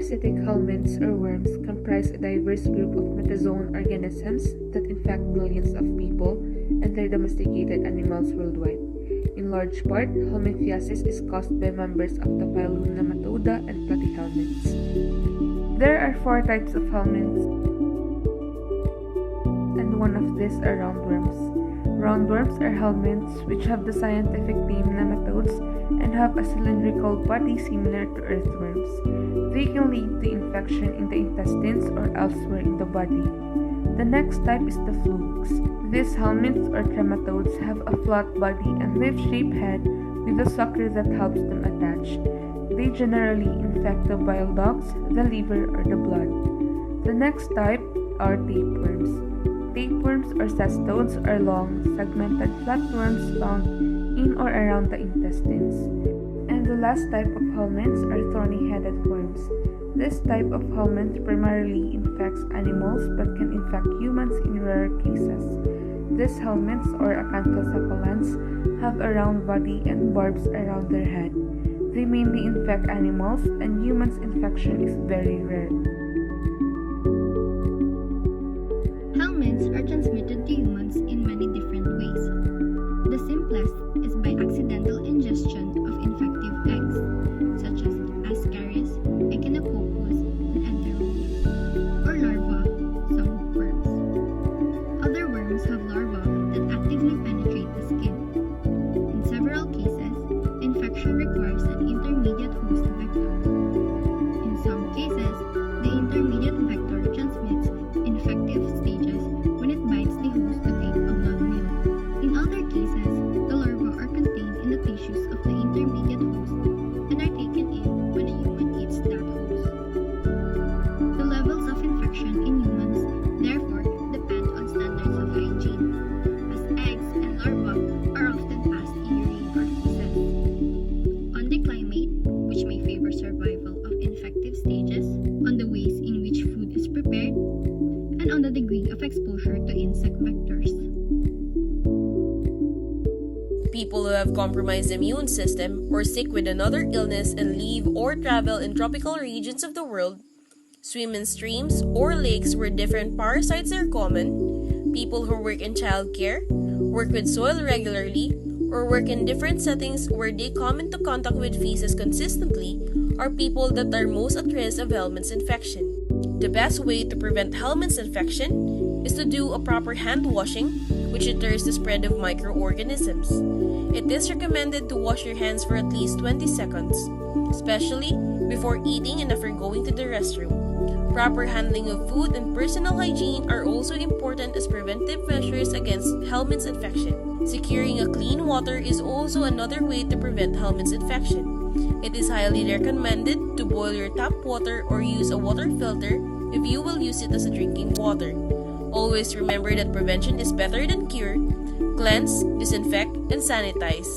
Parasitic helminths or worms comprise a diverse group of metazoan organisms that infect millions of people and their domesticated animals worldwide. In large part, helminthiasis is caused by members of the phylum Nematoda and platyhelminths. There are 4 types of helminths, and one of these are roundworms. Roundworms are helminths which have the scientific name nematodes and have a cylindrical body similar to earthworms. They can lead to infection in the intestines or elsewhere in the body. The next type is the flukes. These helminths or trematodes have a flat body and leaf-shaped head with a sucker that helps them attach. They generally infect the bile ducts, the liver, or the blood. The next type are tapeworms. Tapeworms or cestodes are long, segmented flatworms found in or around the intestines. And the last type of helminths are thorny-headed worms. This type of helminth primarily infects animals but can infect humans in rare cases. These helminths or acanthocephalans have a round body and barbs around their head. They mainly infect animals, and humans' infection is very rare. Helminths are transmitted to humans in many different ways. The simplest is by accidental ingestion of infective eggs, such as Ascaris, Echinococcus, and Enterobius, or larvae, some worms. Other worms have larvae that actively penetrate the skin. In several cases, infection requires an intermediate host vector. In some cases, the intermediate vector transmits infective stages when it bites the host to take a blood meal. In other cases, the larvae are contained in the tissues of the intermediate host and are taken in when a human eats that host. The levels of infection in humans, therefore, depend on standards of hygiene, as eggs and larvae are often passed in urine or feces. On the climate, which may favor survival of infective stages, on the ways in which food is prepared, and on the degree of exposure to insect vectors. People who have compromised immune system or sick with another illness and live or travel in tropical regions of the world, swim in streams or lakes where different parasites are common, people who work in childcare, work with soil regularly, or work in different settings where they come into contact with feces consistently are people that are most at risk of helminth infection. The best way to prevent helminth infection is to do a proper hand washing, which deters the spread of microorganisms. It is recommended to wash your hands for at least 20 seconds, especially before eating and after going to the restroom. Proper handling of food and personal hygiene are also important as preventive measures against helminth infection. Securing a clean water is also another way to prevent helminth infection. It is highly recommended to boil your tap water or use a water filter if you will use it as a drinking water. Always remember that prevention is better than cure. Cleanse, disinfect, and sanitize.